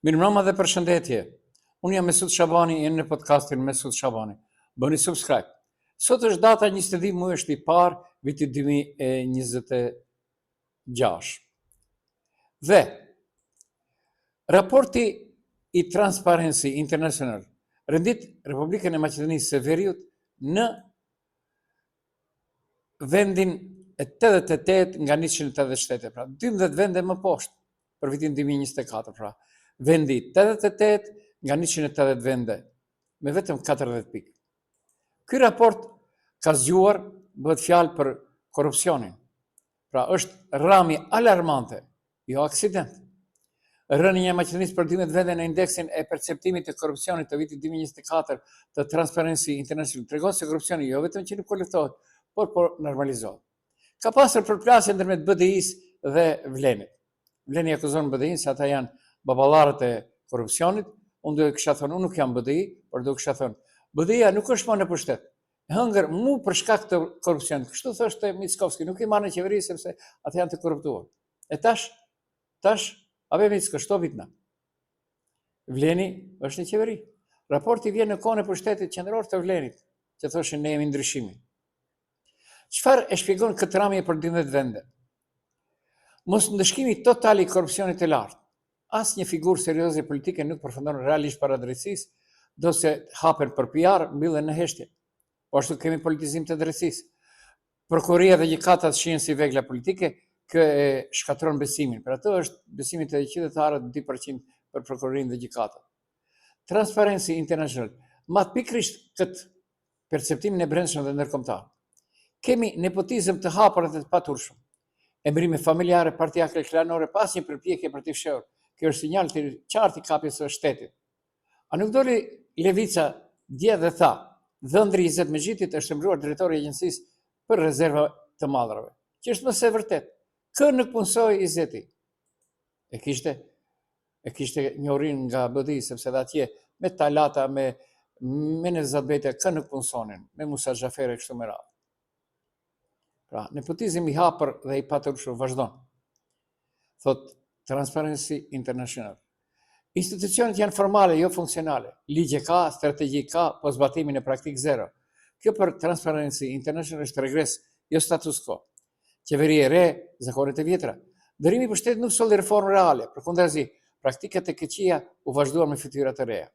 Mirëmbrëma dhe përshëndetje. Unë jam Mesut Shabani, jeni në podcastin Mesut Shabani. Bëni subscribe. Sot është data 22 muaj është i parë viti 2026. Dhe raporti i Transparency International rendit Republikën e Maqedonisë së Veriut në vendin e 88 nga 187, pra 12 vende më poshtë për vitin 2024, pra vendi 88 nga 180 vende, me vetëm 40 pikë. Ky raport ka zgjuar, bëhet fjalë për korrupsionin. Pra është rrami alarmante, jo aksident. Rënja e Maqedonisë për 12 vende në indeksin e perceptimit të korrupsionit të vitit 2024 të Transparency International tregon se korrupsioni jo vetëm që nuk kolektohet, por normalizohet. Ka pasur përplasje ndërmjet BDI-s dhe Vlenit. Vleni akuzon BDI-n se ata janë baballarët e korrupsionit. Unë do të kisha thënë, unë nuk jam BDI, por do kisha thënë, BDI-ja nuk është më në pushtet. Hëngër mu për shkak të korrupsionit. Kështu thoshte Mickovski, nuk i marrën në qeveri sepse ata janë të korruptuar. E tash, abe Micko, shto vitna. Vleni është në qeveri. Raporti vjen në kohën e pushtetit qendror të Vlenit, që thoshin ne jemi ndryshimi. Çfarë e shpjegon këtë rrëmje për 12 vende? Mos ndëshkimi total i korrupsionit të lartë. Asnjë figurë serioze politike nuk përfundon realisht para drejtësisë, do se hapen për PR, mbillen në heshtje. Po ashtu kemi politizim të drejtësisë. Prokuria dhe gjykatat shihen si vegla politike, kjo e shkatron besimin. Për ato është besimi të qytetarëve 2% për prokurinë dhe gjykatat. Transparency International mat pikërisht këtë perceptimin e brendshëm dhe ndërkombëtar. Kemi nepotizëm të hapur dhe të paturshëm. Emrime familjare, partijake, klanore, pas një përpjekje për t'i fshehur. Kjo është sinjal të qartë i kapjes së shtetit. A nuk doli Levica dje dhe tha, dhëndri Izet Mexhitit është emëruar drejtori i agjencisë për rezerva të madrave. Që është mëse vërtet. Kë nuk punsoi Izeti? E kishte njohurinë nga BDI, sepse dhe atje me Talata, me Nevzat Bete, kë nuk punsonin, me Musa Xhaferi kështu me radhë. Pra, nepotizmi i hapur dhe i paturshëm vazhdon. Thot Transparency International. Institucionet janë formale, jo funksionale. Ligje ka, strategji ka, po zbatimin e praktik zero. Kjo për Transparency International është regres, jo status quo. Qeveri e re, zakonet e vjetra. Dërimi për shtetin nuk solli reformë reale, përkundrazi, praktikat e këqija u vazhduan me fytyra të reja.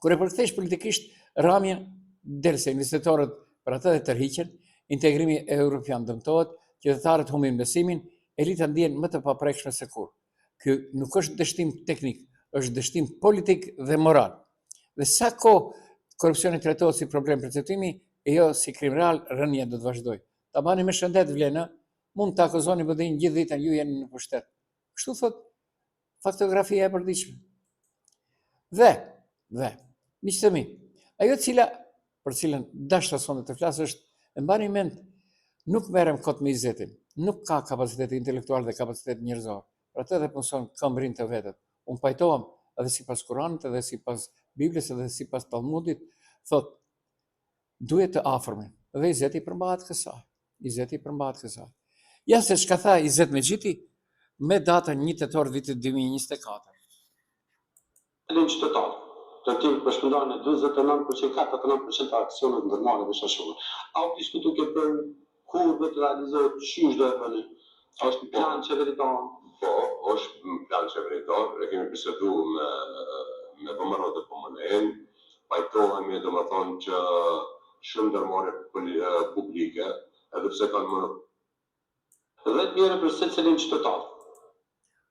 Kur e përkthesh politikisht rrëmjen derisa investitorët për atë dhe tërhiqen, integrimi europian dëmtohet, qytetarët humbin besimin, elita ndjen më të paprekshme se kur. Ky nuk është dështim teknik, është dështim politik dhe moral. Dhe sa kohë korrupsioni trajtohet si problem perceptimi e jo si krim real, rënja do të vazhdojë. Ta bani me shëndet Vlenë, mund të akuzoni BDI-n gjithë ditën, ju jeni në pushtet. Kështu thot faktografia e përditshme. Dhe, miqtë mi, ajo për cilën dashur sonte të flas është, e mbani mend, nuk merrem kot me Izetin, nuk ka kapacitet intelektual dhe kapacitet njerëzor. Për atë dhe punson këmbrin të vetët. Unë pajtohem edhe sipas Kuranit, edhe sipas Biblës, edhe sipas Talmudit, thot, duhet të afërmin. Dhe Izeti përmbahet kësaj. Ja se çka tha Izet Mexhiti me datën 1 tetor vitit 2024. Në qytetar, të tim përshpëndarën e 29%, 49% aksionet ndërmarrë dhe shashore. A u diskutu ke për kur dhe të realizohet qysh do e bëni? A është plan qeveritar? Po, është plan qeveritar, e kemi bisedu me pëmërët e pëmënen, pajtohemi dhe më thonë që shumë ndërmarrje publike, edhe pse kanë më 10.000 euro për secilin qytetar.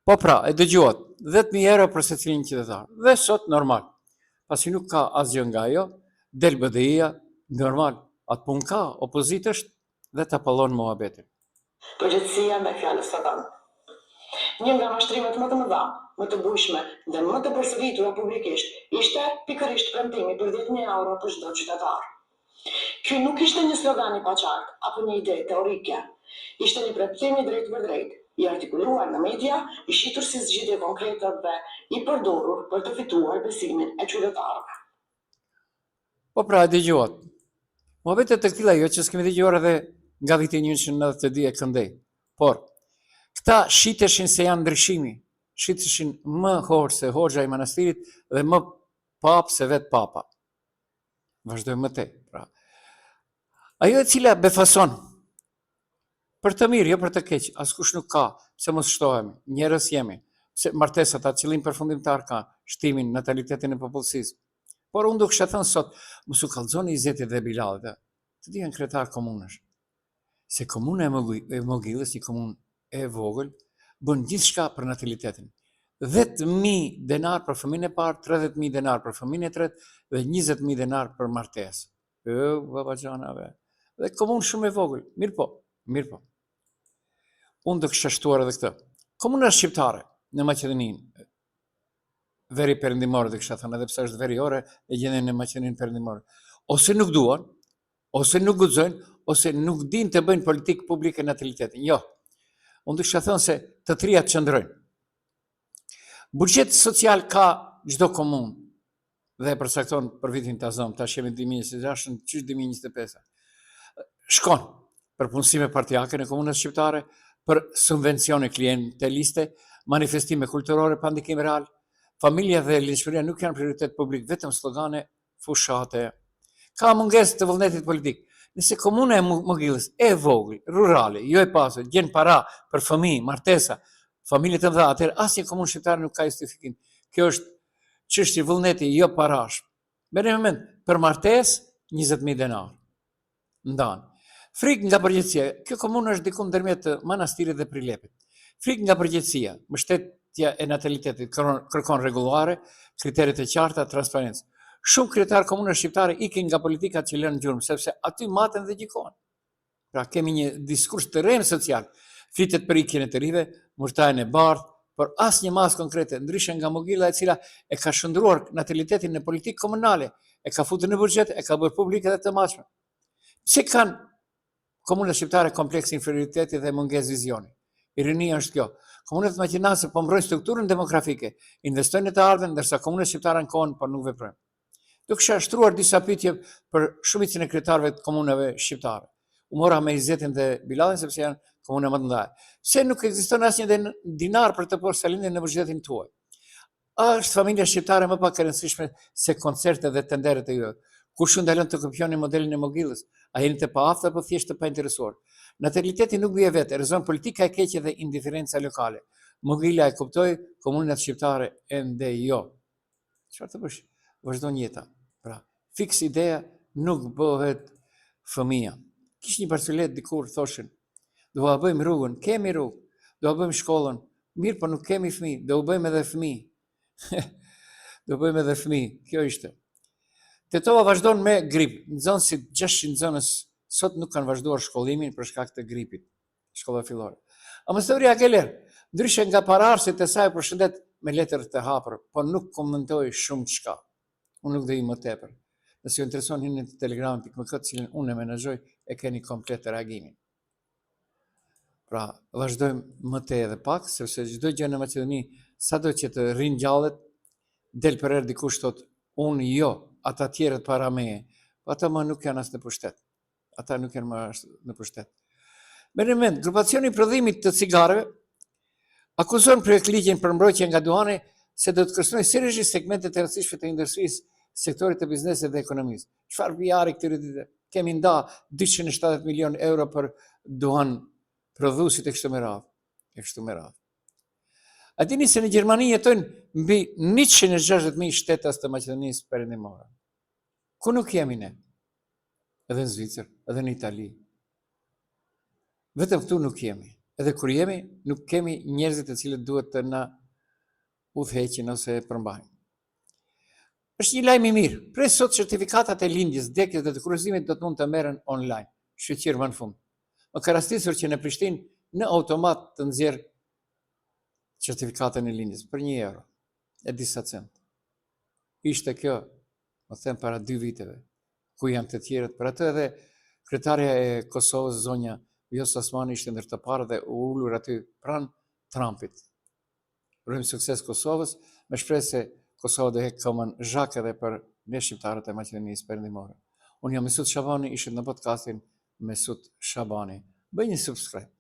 Po pra, e dëgjuat, 10.000 euro për secilin qytetar. Dhe sot normal. Pasi nuk ka asgjë nga ajo, del BDI-ja, normal, atë pun ka, opozit është dhe të apallon muhabetin. Përgjithësia ndaj fjalës së dhënë. Një nga mashtrimet më të mëdha, më të bujshme dhe më të përsëritura publikisht ishte pikërisht premtimi për 10.000 euro për çdo qytetar. Ky nuk ishte një slogan i paqartë apo një ide teorike. Ishte një premtim i drejtë për drejtë, i artikuluar në media, i shitur si zgjidhje konkrete dhe i përdorur për të fituar besimin e qytetarëve. Po pra, dëgjuat. Muhabetet të këtilla jo që s'kemi dëgjuar edhe nga viti 1992 e këndej. Por, këta shiteshin se janë ndryshimi, shiteshin më hoxh se hoxha i manastirit dhe më pap se vetë papa. Vazhdojmë më tej. Pra, ajo e cila befason për të mirë, jo për të keq, askush nuk ka, pse mos shtohemi, njerëz jemi, pse martesat atë qëllim përfundimtar ka shtimin, natalitetin e popullsisë. Por unë do kisha thënë sot, mos u kallxoni Izetit dhe Bilalit, të dihen kryetar komunësh. Se komuna e Mogilës, një komunë e vogël, bën gjithçka për natalitetin. 10.000 denar për fëmijën e parë, 30.000 denar për fëmijën e tretë dhe 20.000 denar për martesë. Babaxhanave. Dhe komunë shumë e vogël. Mirë po. Unë do kisha shtuar edhe këtë. Komuna shqiptare në Maqedoninë, veri perëndimore do kisha thënë, edhe pse është veri ore e gjenden në Maqedoninë perëndimore. Ose nuk duan, ose nuk guxojnë, ose nuk dinë të bëjnë politikë publike natalitetin. Jo. Unë do kisha thënë se të trija të qëndrojnë. Buxhet social ka çdo komunë dhe e përcakton për vitin të azon, tash jemi 2026, qysh 2025. Shkon për punësime partijake në komunat shqiptare, për subvencione klienteliste, manifestime kulturore pa ndikim real, familja dhe linjshmëria nuk janë prioritet publik, vetëm slogane fushate. Ka mungesë të vullnetit politik. Nëse komuna e Mogilës e vogël, rurale, jo e pasur, gjen para për fëmijë, martesa, familje të mëdha, atëherë asnjë komunë shqiptare nuk ka justifikim. Kjo është çështje vullneti, jo parash. Merrni mend, për martesë 20.000 denar. Ndan. Frikë nga përgjegjësia. Kjo komunë është diku ndërmjet manastirit dhe Prilepit. Frikë nga përgjegjësia, mbështetja e natalitetit kërkon rregullare, kriteret e qarta, transparencë. Shumë kryetar komunave shqiptare ikin nga politikat që lënë gjurmë, sepse aty maten dhe gjikohen. Pra kemi një diskurs të rrem social, flitet për ikjen e të rive, murtajnë e bardhë, por asnjë masë konkrete, ndryshe nga Mogila e cila e ka shndruar natalitetin në politikë komunale, e ka futur në buxhet, e ka bërë publike dhe të mashme. Pse kanë komunat shqiptare kompleks inferioriteti dhe mungesë vizioni? Ironia është kjo. Komunat maqedonase po mbrojnë strukturën demografike, investojnë në të ardhmen, ndërsa komunat shqiptare ankohen por nuk veprojnë. Do kisha shtruar disa pyetje për shumicën e kryetarëve të komunave shqiptare. U mora me Izetin dhe Biladin sepse janë komuna më të mëdha. Pse nuk ekziston asnjë dinar për të porë salindin në buxhetin tuaj? Është familja shqiptare më pak e rëndësishme se koncertet dhe tenderet e juaj. Kush ju ndalon të kopjoni modelin e Mogilës? A jeni të paaftë apo thjesht të painteresuar? Nataliteti nuk bie vetë, rrezon politika e keqe dhe indiferenca lokale. Mogila e kuptoi, komunat shqiptare ende jo. Çfarë të bësh? Vazhdon jeta. Pra, fiks ideja nuk bëhet fëmia. Kish një barcelet dikur thoshin, do a bëjmë rrugën, kemi rrugë, do a bëjmë shkollën, mirë po nuk kemi fëmijë, do u bëjmë edhe fëmijë. Do bëjmë edhe fëmijë, kjo ishte. Tetova vazhdon me grip. Nxënësit 600 nxënës sot nuk kanë vazhduar shkollimin për shkak të gripit. Shkolla fillore. Amëstoria Keller, ndryshe nga pararësit e saj përshëndet me letër të hapur, por nuk komentoi shumë çka. Unë nuk do i më tepër. Nëse ju intereson hini në telegram.me, cilën unë e menaxhoj, e keni komplet të reagimin. Pra, vazhdojmë më tej edhe pak, sepse çdo gjë në Maqedoni, sado që të rinjallët, del për herë dikush thotë, unë jo, ata tjerët para meje, ata më nuk janë as në pushtet. Ata nuk janë më as në pushtet. Merrni mend, grupacioni i prodhimit të cigareve akuzon projektligjin për mbrojtje nga duhani se do të kërcënojë seriozisht segmentet e rëndësishme të industrisë, sektorit të biznesit dhe ekonomisë. Çfarë PR-i këtyre ditëve? Kemi nda 270 milion euro për duhan prodhuesit e kështu me radhë. A dini se në Gjermani jetojnë mbi 160.000 shtetas të Maqedonisë perëndimore? Ku nuk jemi ne? Edhe në Zvicër, edhe në Itali. Vetëm këtu nuk jemi. Edhe kur jemi, nuk kemi njerëzit e cilët duhet të na udhëheqin ose përmbajnë. Është një lajm i mirë. Prej sot certifikatat e lindjes, vdekjes dhe të kurrizimit do të mund të merren online, shqyrë më në fund. Më ka rastisur që në Prishtinë në automat të nxjerr certifikatën e lindjes për 1 euro e disa cent. Ishte kjo, më them para 2 viteve, ku janë të tjerët, për atë edhe kryetarja e Kosovës, zonja Vjosa Osmani, ishte ndër të parë dhe u ulur aty pranë Trumpit. Urojmë sukses Kosovës, me shpresë se Kosova do hek komën zhak edhe për ne shqiptarët e Maqedonisë perëndimore. Unë jam Mesut Shabani, ishit në podcastin Mesut Shabani. Bëj një subscribe.